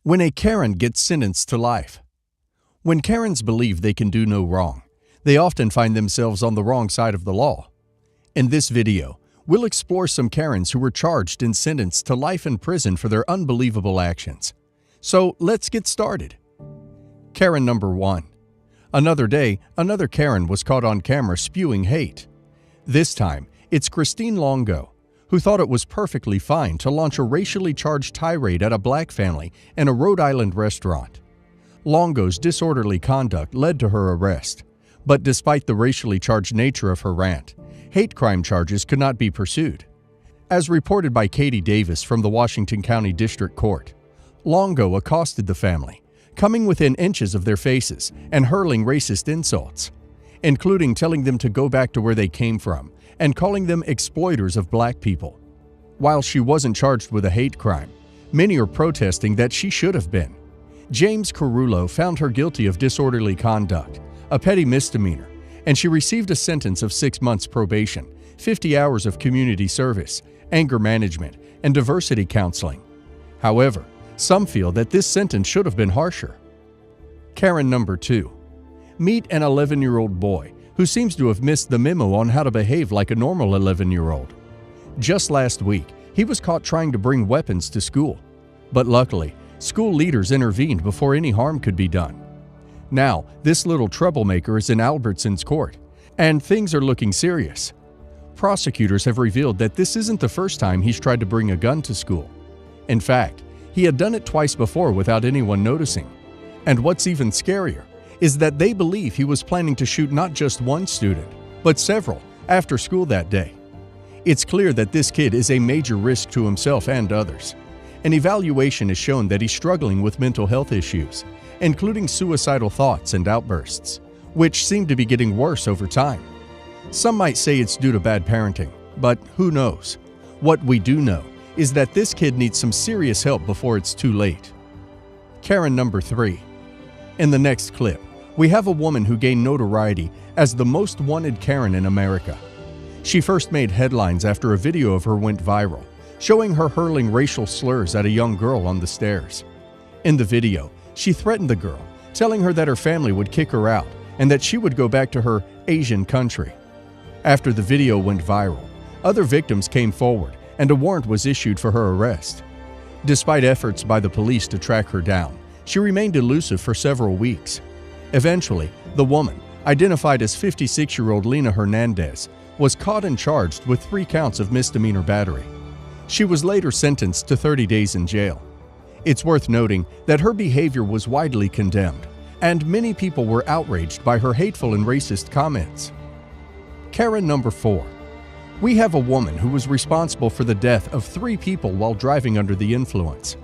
When a Karen gets sentenced to life. When Karens believe they can do no wrong, they often find themselves on the wrong side of the law. In this video, we'll explore some Karens who were charged and sentenced to life in prison for their unbelievable actions. So let's get started. Karen number 1. Another day, another Karen was caught on camera spewing hate. This time, it's Christine Longo, who thought it was perfectly fine to launch a racially charged tirade at a black family in a Rhode Island restaurant. Longo's disorderly conduct led to her arrest, but despite the racially charged nature of her rant, hate crime charges could not be pursued. As reported by Katie Davis from the Washington County District Court, Longo accosted the family, coming within inches of their faces and hurling racist insults, including telling them to go back to where they came from and calling them exploiters of black people. While she wasn't charged with a hate crime, many are protesting that she should have been. James Carullo found her guilty of disorderly conduct, a petty misdemeanor, and she received a sentence of 6 months probation, 50 hours of community service, anger management, and diversity counseling. However, some feel that this sentence should have been harsher. Karen number 2. Meet an 11-year-old boy who seems to have missed the memo on how to behave like a normal 11-year-old. Just last week, he was caught trying to bring weapons to school, but luckily, school leaders intervened before any harm could be done. Now, this little troublemaker is in Albertson's court, and things are looking serious. Prosecutors have revealed that this isn't the first time he's tried to bring a gun to school. In fact, he had done it twice before without anyone noticing. And what's even scarier is that they believe he was planning to shoot not just one student, but several after school that day. It's clear that this kid is a major risk to himself and others. An evaluation has shown that he's struggling with mental health issues, including suicidal thoughts and outbursts, which seem to be getting worse over time. Some might say it's due to bad parenting, but who knows? What we do know is that this kid needs some serious help before it's too late. Karen number 3. In the next clip, we have a woman who gained notoriety as the most wanted Karen in America. She first made headlines after a video of her went viral, showing her hurling racial slurs at a young girl on the stairs. In the video, she threatened the girl, telling her that her family would kick her out and that she would go back to her Asian country. After the video went viral, other victims came forward and a warrant was issued for her arrest. Despite efforts by the police to track her down, she remained elusive for several weeks. Eventually, the woman, identified as 56-year-old Lena Hernandez, was caught and charged with 3 counts of misdemeanor battery. She was later sentenced to 30 days in jail. It's worth noting that her behavior was widely condemned, and many people were outraged by her hateful and racist comments. Karen number 4. We have a woman who was responsible for the death of 3 people while driving under the influence.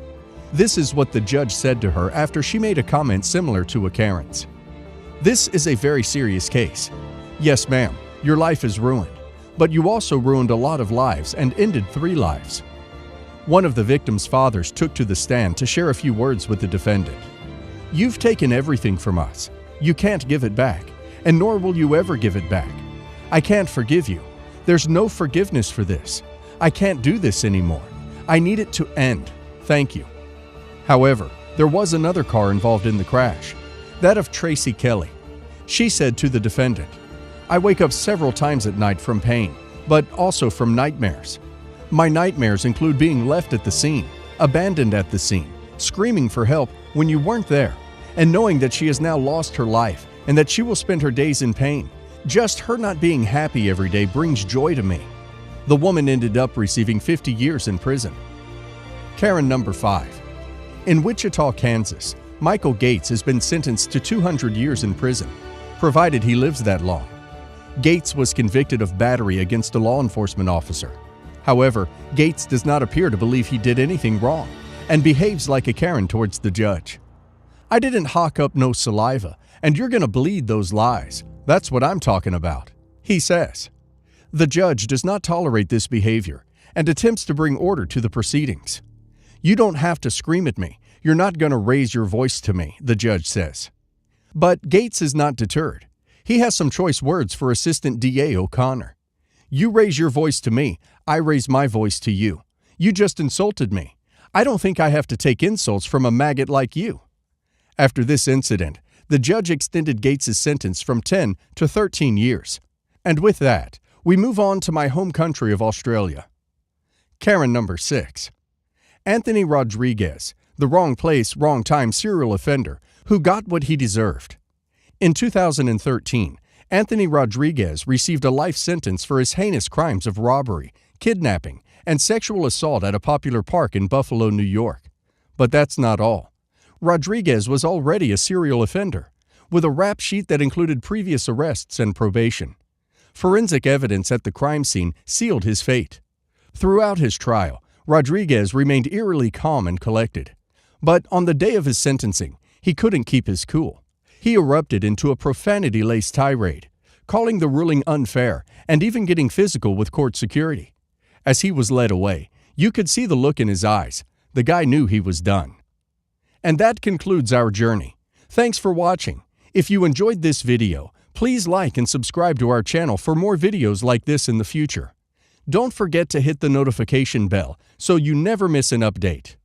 This is what the judge said to her after she made a comment similar to a Karen's. This is a very serious case. Yes, ma'am, your life is ruined, but you also ruined a lot of lives and ended 3 lives. One of the victim's fathers took to the stand to share a few words with the defendant. You've taken everything from us. You can't give it back, and nor will you ever give it back. I can't forgive you. There's no forgiveness for this. I can't do this anymore. I need it to end. Thank you. However, there was another car involved in the crash, that of Tracy Kelly. She said to the defendant, I wake up several times at night from pain, but also from nightmares. My nightmares include being left at the scene, abandoned at the scene, screaming for help when you weren't there, and knowing that she has now lost her life and that she will spend her days in pain. Just her not being happy every day brings joy to me. The woman ended up receiving 50 years in prison. Karen number 5. In Wichita, Kansas, Michael Gates has been sentenced to 200 years in prison, provided he lives that long. Gates was convicted of battery against a law enforcement officer. However, Gates does not appear to believe he did anything wrong and behaves like a Karen towards the judge. I didn't hawk up no saliva, and you're gonna bleed those lies. That's what I'm talking about, he says. The judge does not tolerate this behavior and attempts to bring order to the proceedings. You don't have to scream at me. You're not going to raise your voice to me, the judge says. But Gates is not deterred. He has some choice words for Assistant DA O'Connor. You raise your voice to me, I raise my voice to you. You just insulted me. I don't think I have to take insults from a maggot like you." After this incident, the judge extended Gates' sentence from 10 to 13 years. And with that, we move on to my home country of Australia. Karen number 6. Anthony Rodriguez, the wrong place, wrong time serial offender who got what he deserved. In 2013, Anthony Rodriguez received a life sentence for his heinous crimes of robbery, kidnapping, and sexual assault at a popular park in Buffalo, New York. But that's not all. Rodriguez was already a serial offender, with a rap sheet that included previous arrests and probation. Forensic evidence at the crime scene sealed his fate. Throughout his trial, Rodriguez remained eerily calm and collected. But on the day of his sentencing, he couldn't keep his cool. He erupted into a profanity-laced tirade, calling the ruling unfair and even getting physical with court security. As he was led away, you could see the look in his eyes. The guy knew he was done. And that concludes our journey. Thanks for watching. If you enjoyed this video, please like and subscribe to our channel for more videos like this in the future. Don't forget to hit the notification bell so you never miss an update.